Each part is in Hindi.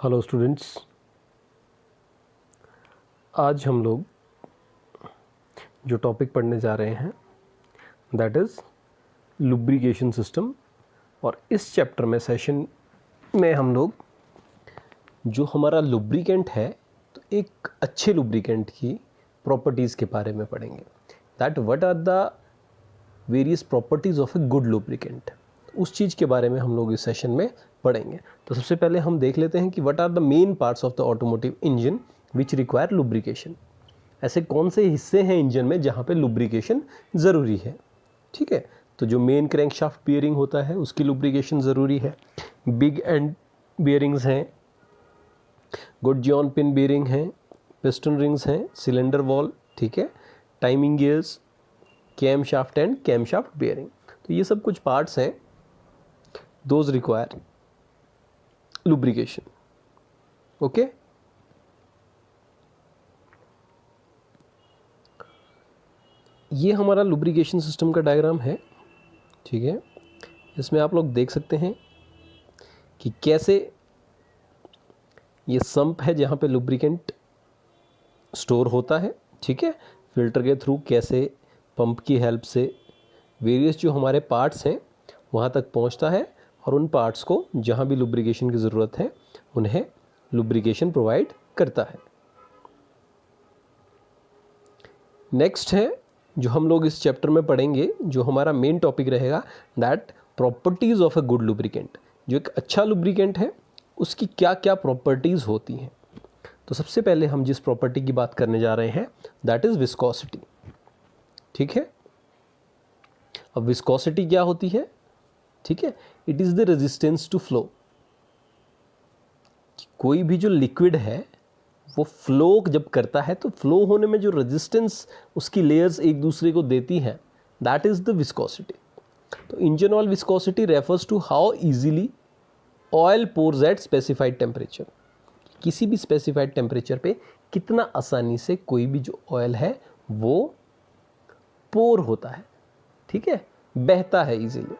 हेलो स्टूडेंट्स, आज हम लोग जो टॉपिक पढ़ने जा रहे हैं दैट इज़ लुब्रिकेशन सिस्टम। और इस चैप्टर में सेशन में हम लोग जो हमारा लुब्रिकेंट है तो एक अच्छे लुब्रिकेंट की प्रॉपर्टीज़ के बारे में पढ़ेंगे। That what are the various properties of a good lubricant, उस चीज़ के बारे में हम लोग इस सेशन में पढ़ेंगे। तो सबसे पहले हम देख लेते हैं कि what are the main parts of the automotive engine which require lubrication. ऐसे कौन से हिस्से हैं इंजन में जहाँ पे लुब्रिकेशन ज़रूरी है। ठीक है, तो जो मेन क्रैंकशाफ्ट बियरिंग होता है उसकी लुब्रिकेशन ज़रूरी है। बिग एंड बियरिंग्स हैं, गुड जॉन पिन बियरिंग हैं, पिस्टन रिंग्स हैं, सिलेंडर वॉल, ठीक है, timing gears, cam shaft and cam shaft bearing. तो ये सब कुछ पार्ट्स हैं, दोज रिक्वायर लुब्रिकेशन। ओके, ये हमारा लुब्रिकेशन सिस्टम का डायग्राम है। ठीक है, इसमें आप लोग देख सकते हैं कि कैसे ये सम्प है जहाँ पे लुब्रिकेंट स्टोर होता है। ठीक है, फिल्टर के थ्रू कैसे पंप की हेल्प से वेरियस जो हमारे पार्ट्स हैं वहाँ तक पहुँचता है और उन पार्ट्स को जहाँ भी लुब्रिकेशन की ज़रूरत है उन्हें लुब्रिकेशन प्रोवाइड करता है। नेक्स्ट है जो हम लोग इस चैप्टर में पढ़ेंगे, जो हमारा मेन टॉपिक रहेगा, that properties of a good lubricant. जो एक अच्छा लुब्रिकेंट है उसकी क्या क्या प्रॉपर्टीज़ होती हैं। तो सबसे पहले हम जिस प्रॉपर्टी की बात करने जा रहे हैं दैट इज़ विस्कोसिटी। ठीक है, अब विस्कोसिटी क्या होती है? ठीक है, it is the resistance to flow. कोई भी जो लिक्विड है वो फ्लो जब करता है तो फ्लो होने में जो रेजिस्टेंस उसकी लेयर्स एक दूसरे को देती हैं, दैट इज़ द विस्कोसिटी। तो engine oil viscosity refers to how easily oil pours at specified temperature. किसी भी स्पेसिफाइड टेम्परेचर पे कितना आसानी से कोई भी जो ऑयल है वो पोर होता है। ठीक है, बहता है easily.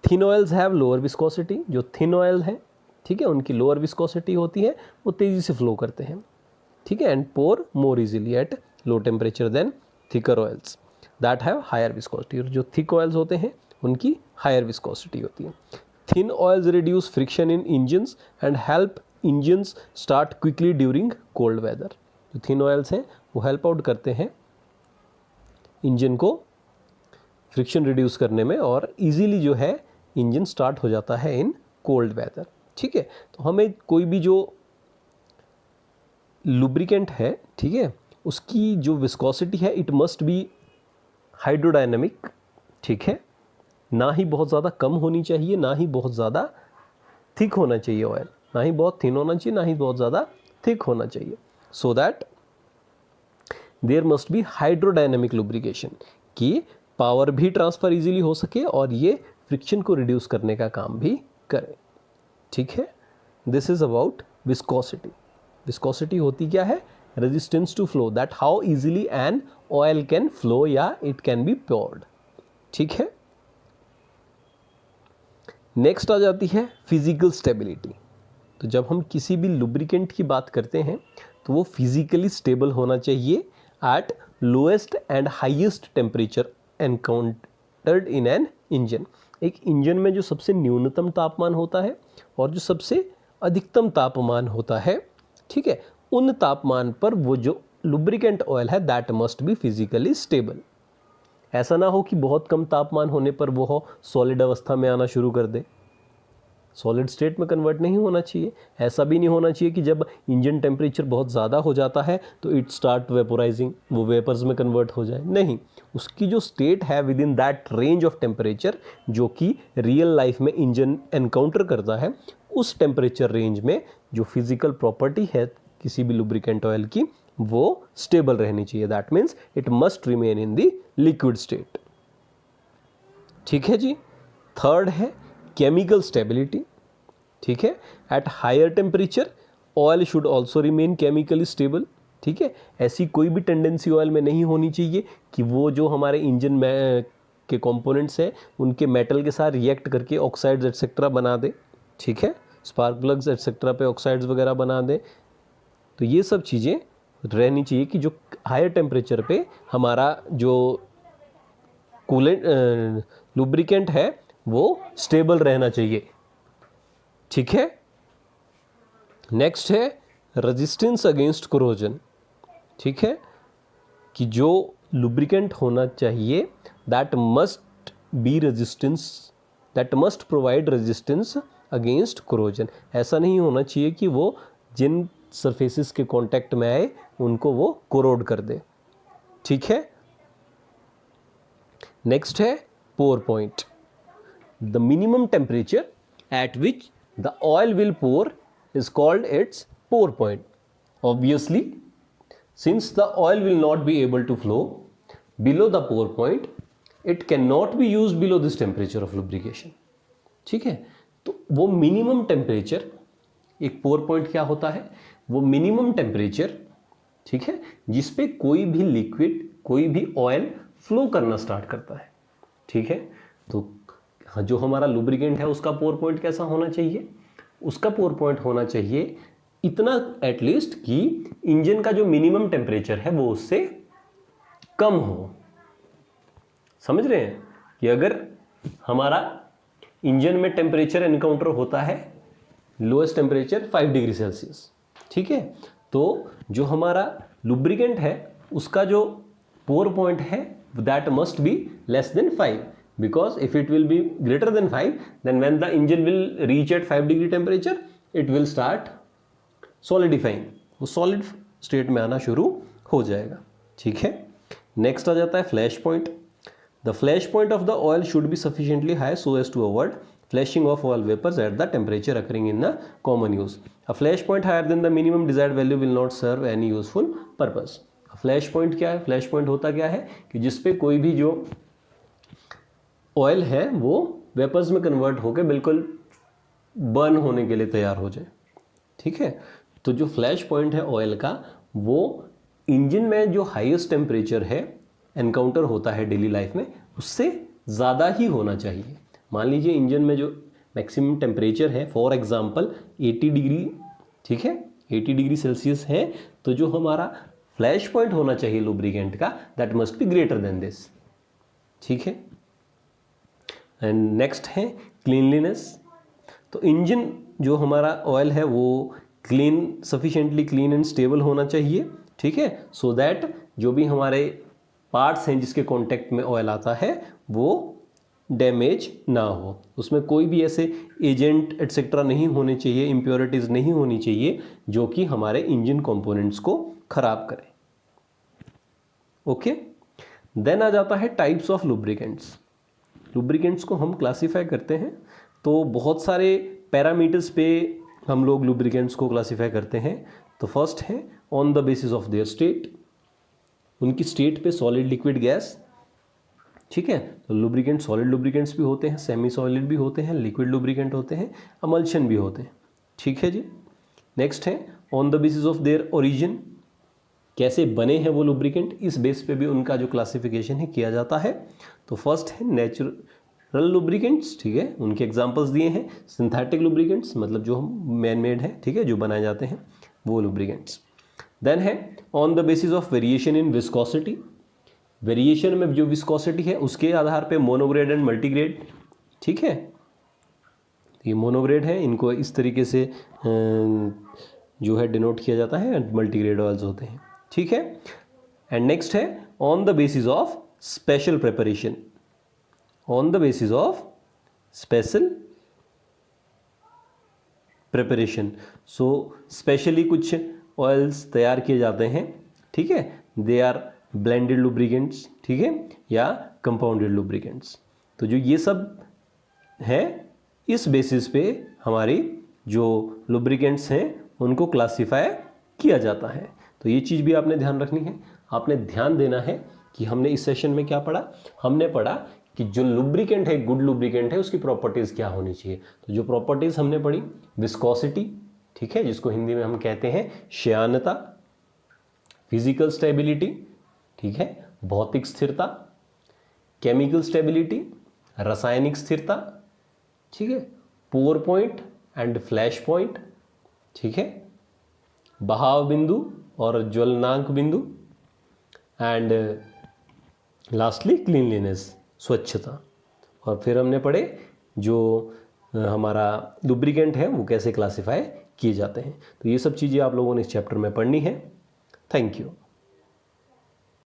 Thin oils have lower viscosity. जो थिन ऑयल है, ठीक है, उनकी लोअर विस्कोसिटी होती है, वो तेज़ी से फ्लो करते हैं। ठीक है, and pour more easily at low temperature than thicker oils that have higher viscosity. और जो थिक ऑयल्स होते हैं उनकी हायर विस्कोसिटी होती है। Thin oils reduce friction in engines and help engines start quickly during cold weather. जो थिन ऑयल्स हैं वो हेल्प आउट करते हैं इंजन को फ्रिक्शन रिड्यूस करने में और इजीली जो है इंजन स्टार्ट हो जाता है इन कोल्ड वेदर। ठीक है, तो हमें कोई भी जो लुब्रिकेंट है, ठीक है, उसकी जो विस्कोसिटी है इट मस्ट बी हाइड्रोडायनेमिक। ठीक है, ना ही बहुत ज़्यादा कम होनी चाहिए, ना ही बहुत ज़्यादा थिक होना चाहिए ऑयल, ना ही बहुत थिन होना चाहिए, ना ही बहुत ज़्यादा थिक होना चाहिए। So that there must be hydrodynamic lubrication कि पावर भी ट्रांसफ़र इजीली हो सके और ये फ्रिक्शन को रिड्यूस करने का काम भी करे। ठीक है, this is about viscosity. Viscosity होती क्या है? Resistance to flow, that how easily an oil can flow या इट कैन बी पोर्ड। ठीक है, नेक्स्ट आ जाती है फिजिकल स्टेबिलिटी। तो जब हम किसी भी लुब्रिकेंट की बात करते हैं तो वो फिजिकली स्टेबल होना चाहिए eight lowest and highest temperature encountered in an engine. एक इंजन में जो सबसे न्यूनतम तापमान होता है और जो सबसे अधिकतम तापमान होता है, ठीक है, उन तापमान पर वो जो लुब्रिकेंट ऑयल है that must be physically stable. ऐसा ना हो कि बहुत कम तापमान होने पर वो सॉलिड अवस्था में आना शुरू कर दे, सॉलिड स्टेट में कन्वर्ट नहीं होना चाहिए। ऐसा भी नहीं होना चाहिए कि जब इंजन टेम्परेचर बहुत ज़्यादा हो जाता है तो इट स्टार्ट वेपोराइजिंग, वो वेपर्स में कन्वर्ट हो जाए। नहीं, उसकी जो स्टेट है with in that range of temperature जो कि रियल लाइफ में इंजन एनकाउंटर करता है, उस टेम्परेचर रेंज में जो फिजिकल प्रॉपर्टी है किसी भी लुब्रिकेंट ऑयल की वो स्टेबल रहनी चाहिए। That means it must remain in the liquid state. ठीक है जी। थर्ड है केमिकल स्टेबिलिटी। ठीक है, at higher temperature oil should also remain chemically stable. ठीक है, ऐसी कोई भी टेंडेंसी ऑयल में नहीं होनी चाहिए कि वो जो हमारे इंजन में के कंपोनेंट्स हैं उनके मेटल के साथ रिएक्ट करके ऑक्साइड्स एटसेट्रा बना दे। ठीक है, स्पार्क प्लग्स एटसेट्रा पे ऑक्साइड्स वगैरह बना दें। तो ये सब चीज़ें रहनी चाहिए कि जो हायर टेम्परेचर पे हमारा जो कूलेंट लुब्रिकेंट है वो स्टेबल रहना चाहिए। ठीक है। नेक्स्ट है रेजिस्टेंस अगेंस्ट कोरोजन। ठीक है, कि जो लुब्रिकेंट होना चाहिए that must be resistance, that must provide resistance against corrosion. ऐसा नहीं होना चाहिए कि वो जिन सरफेसेस के कांटेक्ट में आए उनको वो कोरोड कर दे। ठीक है। नेक्स्ट है pour point. The minimum temperature at which the oil will pour is called its pour point. Obviously, since the oil will not be able to flow below the pour point, it cannot be used below this temperature of lubrication. ठीक है, तो वो मिनिमम टेम्परेचर, एक पोर पॉइंट क्या होता है, वो मिनिमम टेम्परेचर, ठीक है, जिस पे कोई भी लिक्विड, कोई भी ऑयल फ्लो करना स्टार्ट करता है। ठीक है, तो जो हमारा लुब्रिकेंट है उसका पोर पॉइंट कैसा होना चाहिए, उसका पोर पॉइंट होना चाहिए इतना एटलीस्ट कि इंजन का जो मिनिमम टेम्परेचर है वो उससे कम हो। समझ रहे हैं कि अगर हमारा इंजन में टेम्परेचर एनकाउंटर होता है लोएस्ट टेम्परेचर 5 डिग्री सेल्सियस, ठीक है, तो जो हमारा लुब्रिकेंट है उसका जो पोर पॉइंट है that must be less than 5, because if it will be greater than 5, then when the engine will reach at 5 degree temperature, it will start solidifying, वो solid state में आना शुरू हो जाएगा। ठीक है। नेक्स्ट आ जाता है flash point. The flash point of the oil should be sufficiently high so as to avoid flashing of oil vapors at the temperature occurring in the common use. A flash point higher than the minimum desired value will not serve any useful purpose. Flash point क्या है, फ्लैश पॉइंट होता क्या है कि जिसपे कोई भी जो ऑयल है वो वेपर्स में कन्वर्ट होकर बिल्कुल बर्न होने के लिए तैयार हो जाए। ठीक है, तो जो फ्लैश पॉइंट है ऑयल का वो इंजन में जो हाईएस्ट टेम्परेचर है एनकाउंटर होता है डेली लाइफ में उससे ज़्यादा ही होना चाहिए। मान लीजिए इंजन में जो मैक्सिमम टेम्परेचर है फॉर एग्जांपल 80 डिग्री, ठीक है, 80 डिग्री सेल्सियस है, तो जो हमारा फ्लैश पॉइंट होना चाहिए लुब्रिकेंट का that must be greater than this. ठीक है। एंड नेक्स्ट है क्लीनलीनेस। तो इंजन जो हमारा ऑयल है वो clean, sufficiently clean and stable होना चाहिए। ठीक है, सो दैट जो भी हमारे पार्ट्स हैं जिसके कांटेक्ट में ऑयल आता है वो डैमेज ना हो, उसमें कोई भी ऐसे एजेंट एटसेट्रा नहीं होने चाहिए, इम्प्योरिटीज़ नहीं होनी चाहिए जो कि हमारे इंजन कंपोनेंट्स को खराब करें। ओके, देन आ जाता है टाइप्स ऑफ लुब्रिकेंट्स। लुब्रिकेंट्स को हम क्लासीफाई करते हैं तो बहुत सारे पैरामीटर्स पे हम लोग लुब्रिकेंट्स को क्लासीफाई करते हैं। तो फर्स्ट है on the basis of their state, उनकी स्टेट पे सॉलिड लिक्विड गैस। ठीक है, तो लुब्रिकेंट सॉलिड लुब्रिकेंट्स भी होते हैं, सेमी सॉलिड भी होते हैं, लिक्विड लुब्रिकेंट होते हैं, अमल्शन भी होते हैं। ठीक है जी। नेक्स्ट है on the basis of their origin, कैसे बने हैं वो लुब्रिकेंट, इस बेस पे भी उनका जो क्लासिफिकेशन है किया जाता है। तो फर्स्ट है नेचुरल लुब्रिकेंट्स, ठीक है, उनके एग्जांपल्स दिए हैं। सिंथेटिक लुब्रिकेंट्स मतलब जो मैन मेड है, ठीक है, जो बनाए जाते हैं वो लुब्रिकेंट्स। देन है on the basis of variation in viscosity, variation में जो विस्कोसिटी है उसके आधार पे मोनोग्रेड एंड मल्टीग्रेड। ठीक है, ये मोनोग्रेड है, इनको इस तरीके से जो है डिनोट किया जाता है, एंड मल्टीग्रेड ऑयल्स होते हैं। ठीक है, एंड नेक्स्ट है on the basis of special preparation, on the basis of special preparation. So specially कुछ ऑयल्स तैयार किए जाते हैं, ठीक है, दे आर ब्लेंडेड लुब्रिकेंट्स, ठीक है, या कंपाउंडेड लुब्रिकेंट्स। तो जो ये सब है इस बेसिस पे हमारी जो लुब्रिकेंट्स हैं उनको क्लासीफाई किया जाता है। तो ये चीज़ भी आपने ध्यान रखनी है। आपने ध्यान देना है कि हमने इस सेशन में क्या पढ़ा, हमने पढ़ा कि जो लुब्रिकेंट है, गुड लुब्रिकेंट है, उसकी प्रॉपर्टीज़ क्या होनी चाहिए। तो जो प्रॉपर्टीज़ हमने पढ़ी, विस्कोसिटी, ठीक है, जिसको हिंदी में हम कहते हैं श्यानता, फिजिकल स्टेबिलिटी, ठीक है, भौतिक स्थिरता, केमिकल स्टेबिलिटी, रासायनिक स्थिरता, ठीक है, pour point and flash point, ठीक है, बहाव बिंदु और ज्वलनांक बिंदु, एंड लास्टली क्लीनलीनेस, स्वच्छता। और फिर हमने पढ़े जो हमारा लुब्रिकेंट है वो कैसे क्लासिफाई किए जाते हैं। तो ये सब चीज़ें आप लोगों ने इस चैप्टर में पढ़नी है। Thank you.